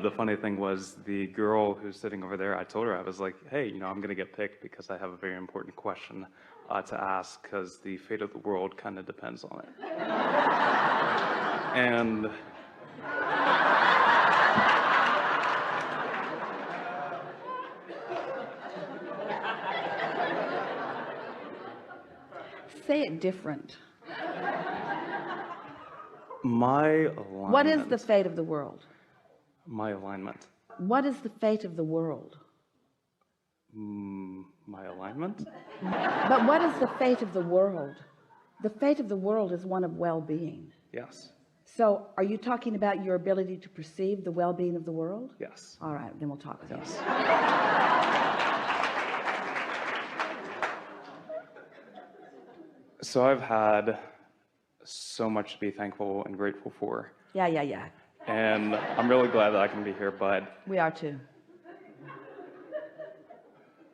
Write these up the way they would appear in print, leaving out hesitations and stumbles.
the funny thing was the girl who's sitting over there, I told her, I was like, hey, I'm going to get picked because I have a very important question to ask because the fate of the world kind of depends on it. And say it different. my alignment. What is the fate of the world? My alignment. What is the fate of the world? My alignment? But what is the fate of the world? The fate of the world is one of well-being. Yes. So are you talking about your ability to perceive the well-being of the world? Yes. All right, then we'll talk about Yes. So I've had so much to be thankful and grateful for. Yeah. And I'm really glad that I can be here, but We are too.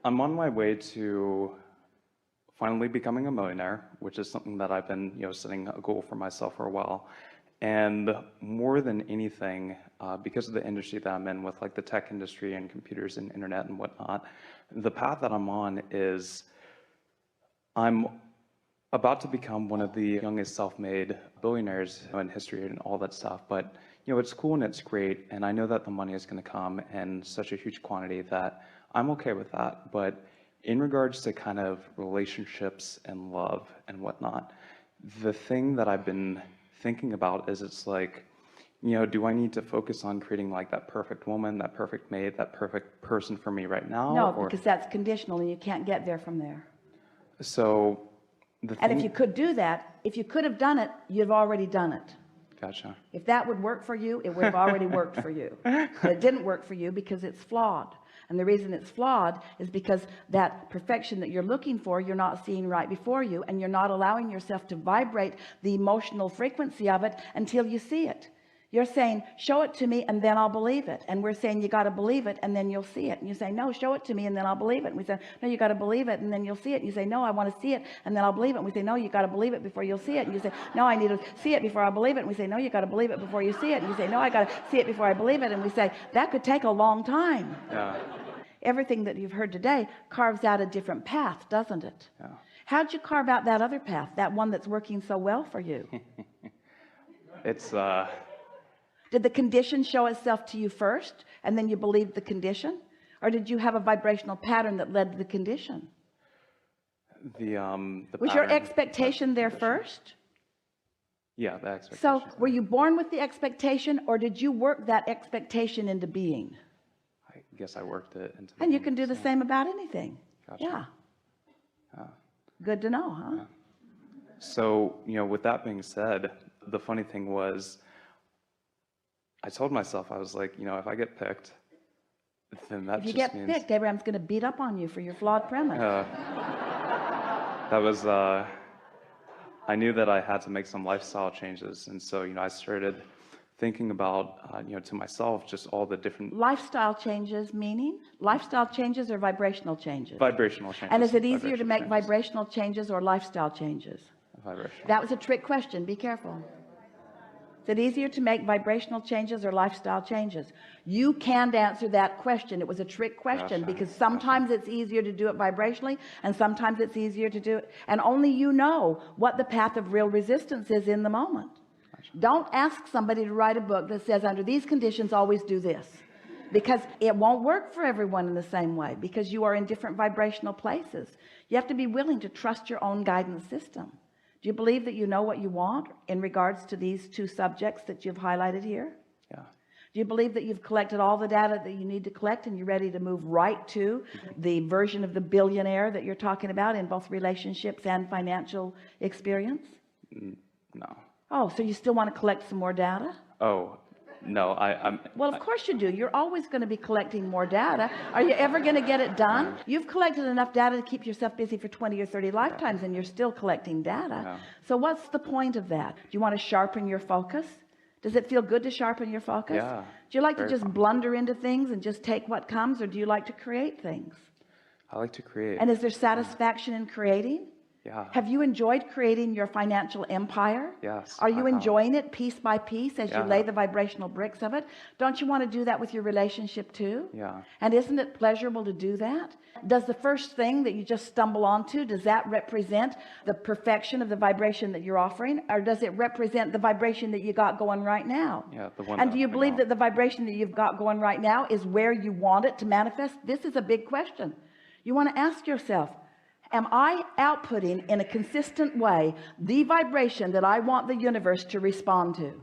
I'm on my way to finally becoming a millionaire, which is something that I've been, setting a goal for myself for a while. And more than anything, because of the industry that I'm in with like the tech industry and computers and internet and whatnot, the path that I'm on is I'm about to become one of the youngest self-made billionaires in history and all that stuff. But, it's cool and it's great. And I know that the money is going to come in such a huge quantity that I'm okay with that. But in regards to kind of relationships and love and whatnot, the thing that I've been thinking about is it's like, do I need to focus on creating like that perfect woman, that perfect mate, that perfect person for me right now? No, because that's conditional and you can't get there from there. So and if you could do that, if you could have done it, you've already done it. Gotcha. If that would work for you, it would have already worked for you. But it didn't work for you because it's flawed. And the reason it's flawed is because that perfection that you're looking for, you're not seeing right before you, and you're not allowing yourself to vibrate the emotional frequency of it until you see it. You're saying, show it to me and then I'll believe it. And we're saying, you got to believe it and then you'll see it. And you say, no, show it to me and then I'll believe it. And we say, no, you got to believe it and then you'll see it. And you say, no, I want to see it and then I'll believe it. And we say, no, you got to believe it before you'll see it. And you say, no, I need to see it before I believe it. And we say, no, you got to believe it before you see it. And you say, no, I got to see it before I believe it. And we say, that could take a long time. Yeah. Everything that you've heard today carves out a different path, doesn't it? Yeah. How'd you carve out that other path, that one that's working so well for you? It's Did the condition show itself to you first and then you believed the condition, or did you have a vibrational pattern that led to the condition? Was your expectation there first? Yeah, the expectation. So were you born with the expectation, or did you work that expectation into being? I guess I worked it into and you can do the same about anything. Gotcha. Yeah. Good to know, huh? Yeah. So, with that being said, the funny thing was, I told myself, I was like, if I get picked, then that just means... If you get picked, Abraham's going to beat up on you for your flawed premise. That was, I knew that I had to make some lifestyle changes. And so, I started thinking about, to myself, just all the different... Lifestyle changes, meaning? Lifestyle changes or vibrational changes? Vibrational changes. And is it easier to make vibrational changes or lifestyle changes? Vibrational. That was a trick question. Be careful. Is it easier to make vibrational changes or lifestyle changes? You can't answer that question. It was a trick question. Gotcha. Because sometimes it's easier to do it vibrationally and sometimes it's easier to do it, and only you know what the path of real resistance is in the moment. Gotcha. Don't ask somebody to write a book that says under these conditions always do this, because it won't work for everyone in the same way, because you are in different vibrational places. You have to be willing to trust your own guidance system. Do you believe that you know what you want in regards to these two subjects that you've highlighted here? Yeah. Do you believe that you've collected all the data that you need to collect and you're ready to move right to the version of the billionaire that you're talking about in both relationships and financial experience? No. Oh, so you still want to collect some more data? Oh, no, well, of course you do. You're always going to be collecting more data. Are you ever going to get it done? You've collected enough data to keep yourself busy for 20 or 30 lifetimes, and you're still collecting data. Yeah. So what's the point of that? Do you want to sharpen your focus? Does it feel good to sharpen your focus? Yeah. Do you like to just blunder into things and just take what comes, or do you like to create things? I like to create. And is there satisfaction in creating? Yeah. Have you enjoyed creating your financial empire? Yes. Are you I have. enjoying it piece by piece as you Yeah. lay the vibrational bricks of it? Don't you want to do that with your relationship too? Yeah. And isn't it pleasurable to do that? Does the first thing that you just stumble onto, does that represent the perfection of the vibration that you're offering, or does it represent the vibration that you got going right now? Yeah, the one. And do you believe that the vibration that you've got going right now is where you want it to manifest? This is a big question. You want to ask yourself, am I outputting in a consistent way the vibration that I want the universe to respond to?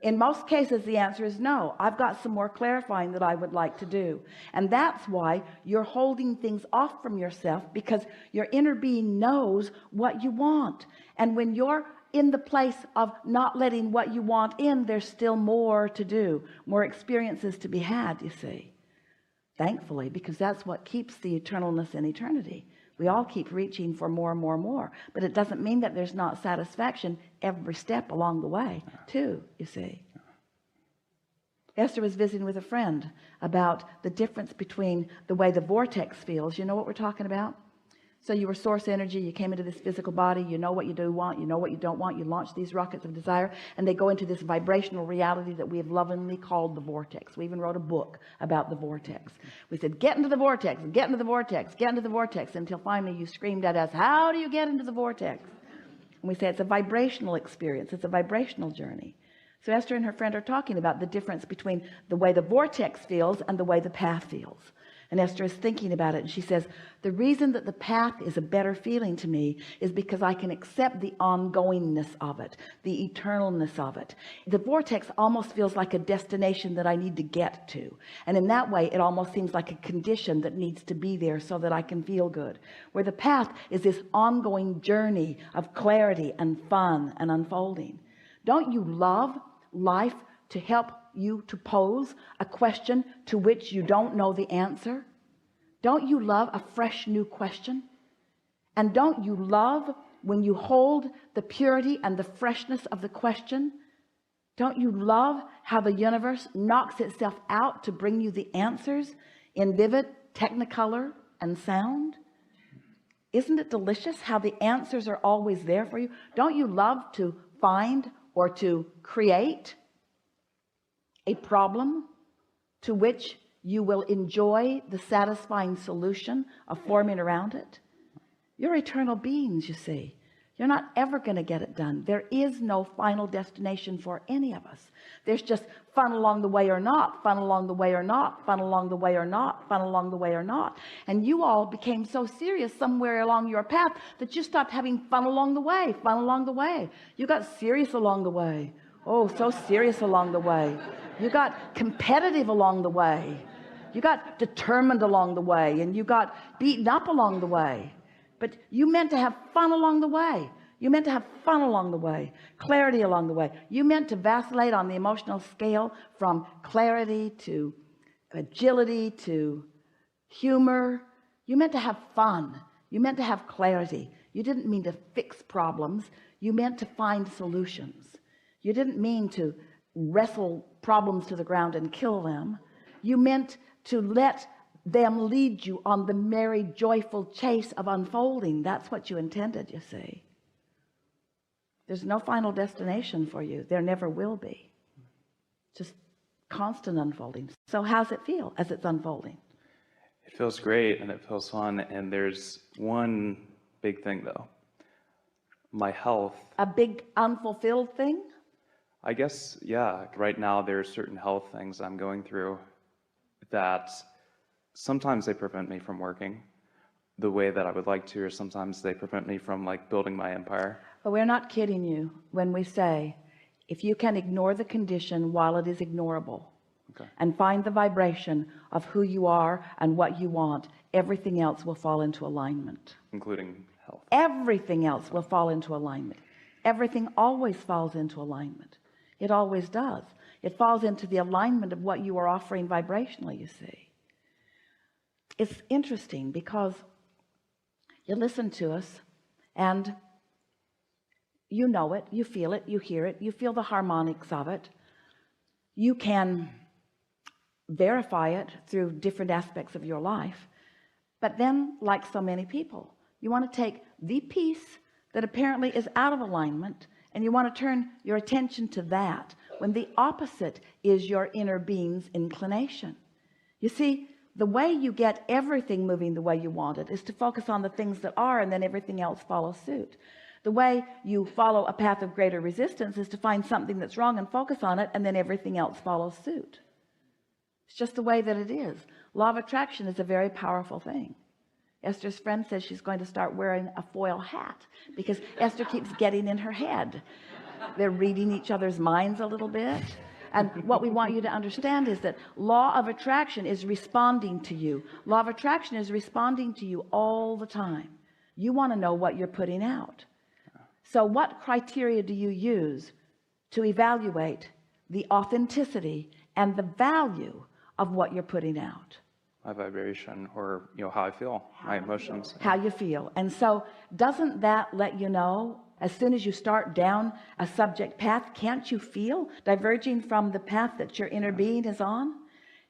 In most cases, the answer is no. I've got some more clarifying that I would like to do. And that's why you're holding things off from yourself, because your inner being knows what you want. And when you're in the place of not letting what you want in, there's still more to do, more experiences to be had, you see. Thankfully, because that's what keeps the eternalness in eternity. We all keep reaching for more and more and more, but it doesn't mean that there's not satisfaction every step along the way too, you see. Esther was visiting with a friend about the difference between the way the vortex feels. You know what we're talking about? So you were source energy, you came into this physical body, you know what you do want, you know what you don't want, you launch these rockets of desire, and they go into this vibrational reality that we have lovingly called the vortex. We even wrote a book about the vortex. We said, get into the vortex, get into the vortex, get into the vortex, until finally you screamed at us, how do you get into the vortex? And we say it's a vibrational experience, it's a vibrational journey. So Esther and her friend are talking about the difference between the way the vortex feels and the way the path feels. And Esther is thinking about it, and she says, the reason that the path is a better feeling to me is because I can accept the ongoingness of it, the eternalness of it. The vortex almost feels like a destination that I need to get to, and in that way it almost seems like a condition that needs to be there so that I can feel good, where the path is this ongoing journey of clarity and fun and unfolding. Don't you love life to help you to pose a question to which you don't know the answer? Don't you love a fresh new question? And don't you love when you hold the purity and the freshness of the question? Don't you love how the universe knocks itself out to bring you the answers in vivid technicolor and sound? Isn't it delicious how the answers are always there for you? Don't you love to find or to create a problem to which you will enjoy the satisfying solution of forming around it? You're eternal beings, you see. You're not ever going to get it done. There is no final destination for any of us. There's just fun along the way or not, fun along the way or not, fun along the way or not, fun along the way or not. And you all became so serious somewhere along your path that you stopped having fun along the way, fun along the way. You got serious along the way. Oh, so serious along the way. You got competitive along the way. You got determined along the way, and you got beaten up along the way. But you meant to have fun along the way. You meant to have fun along the way, clarity along the way. You meant to vacillate on the emotional scale from clarity to agility to humor. You meant to have fun. You meant to have clarity. You didn't mean to fix problems. You meant to find solutions. You didn't mean to wrestle problems to the ground and kill them. You meant to let them lead you on the merry, joyful chase of unfolding. That's what you intended, you see. There's no final destination for you. There never will be. Just constant unfolding. So how's it feel as it's unfolding? It feels great and it feels fun. And there's one big thing though. My health. A big unfulfilled thing? I guess, yeah. Right now there are certain health things I'm going through that sometimes they prevent me from working the way that I would like to, or sometimes they prevent me from like building my empire. But we're not kidding you when we say, if you can ignore the condition while it is ignorable, okay, and find the vibration of who you are and what you want, everything else will fall into alignment. Including health. Everything else will fall into alignment. Everything always falls into alignment. It always does. It falls into the alignment of what you are offering vibrationally, you see. It's interesting because you listen to us and you know it, you feel it, you hear it, you feel the harmonics of it. You can verify it through different aspects of your life. But then, like so many people, You want to take the piece that apparently is out of alignment, and you want to turn your attention to that, when the opposite is your inner being's inclination. You see, the way you get everything moving the way you want it is to focus on the things that are, and then everything else follows suit. The way you follow a path of greater resistance is to find something that's wrong and focus on it, and then everything else follows suit. It's just the way that it is. Law of attraction is a very powerful thing. Esther's friend says she's going to start wearing a foil hat because Esther keeps getting in her head. They're reading each other's minds a little bit. And what we want you to understand is that law of attraction is responding to you. Law of attraction is responding to you all the time. You want to know what you're putting out. So what criteria do you use to evaluate the authenticity and the value of what you're putting out? My vibration, or how I feel, my emotions. How you feel. And so doesn't that let you know, as soon as you start down a subject path, can't you feel diverging from the path that your inner being is on?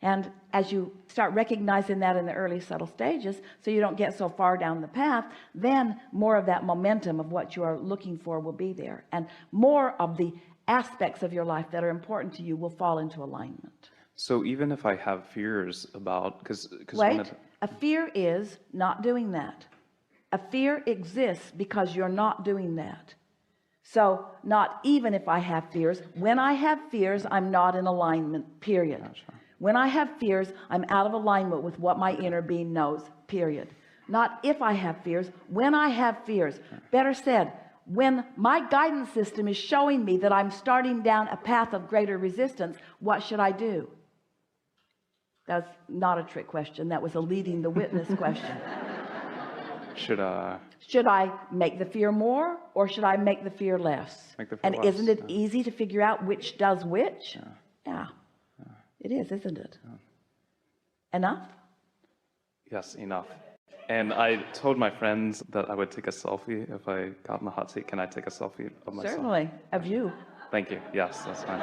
And as you start recognizing that in the early subtle stages, so you don't get so far down the path, then more of that momentum of what you are looking for will be there, and more of the aspects of your life that are important to you will fall into alignment. So even if I have fears about, because wait, a fear is not doing that. A fear exists because you're not doing that. So not even if I have fears, when I have fears, I'm not in alignment, period. Gotcha. When I have fears, I'm out of alignment with what my inner being knows, period. Not if I have fears, when I have fears. Better said, when my guidance system is showing me that I'm starting down a path of greater resistance, what should I do? That's not a trick question. That was a leading the witness question. Should I make the fear more, or should I make the fear less? Make the fear and less. Isn't it easy to figure out which does which? Yeah. It is, isn't it? Enough? Yes, enough. And I told my friends that I would take a selfie if I got in the hot seat. Can I take a selfie of myself? Certainly, of you. Thank you. Yes, that's fine.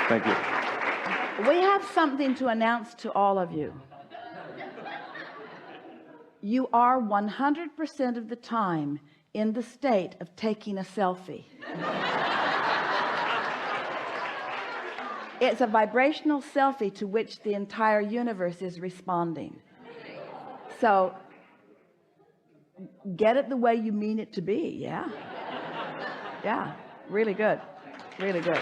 Thank you. We have something to announce to all of you. You are 100% of the time in the state of taking a selfie. It's a vibrational selfie to which the entire universe is responding. So get it the way you mean it to be. Yeah. Yeah. Really good. Really good.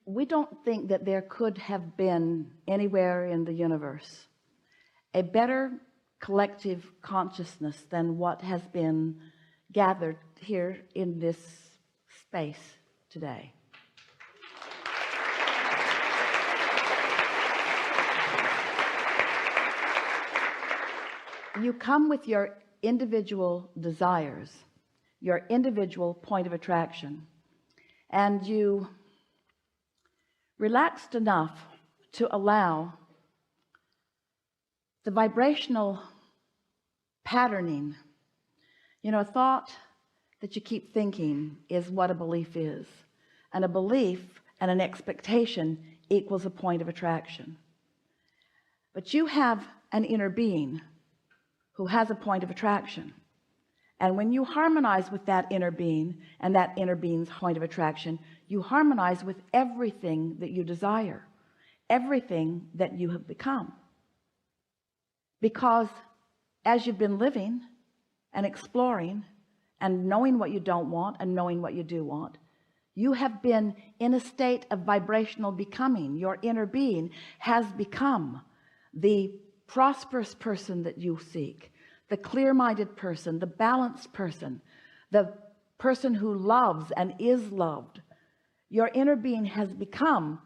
We don't think that there could have been anywhere in the universe a better collective consciousness than what has been gathered here in this space today. You come with your individual desires, your individual point of attraction, and you relaxed enough to allow the vibrational patterning. A thought that you keep thinking is what a belief is, and a belief and an expectation equals a point of attraction. But you have an inner being who has a point of attraction, and when you harmonize with that inner being and that inner being's point of attraction, you harmonize with everything that you desire, everything that you have become. Because as you've been living and exploring and knowing what you don't want and knowing what you do want, you have been in a state of vibrational becoming. Your inner being has become the prosperous person that you seek, the clear-minded person, the balanced person, the person who loves and is loved. Your inner being has become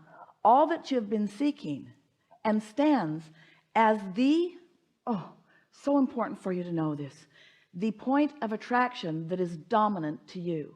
all that you have been seeking and stands as the, so important for you to know this, the point of attraction that is dominant to you.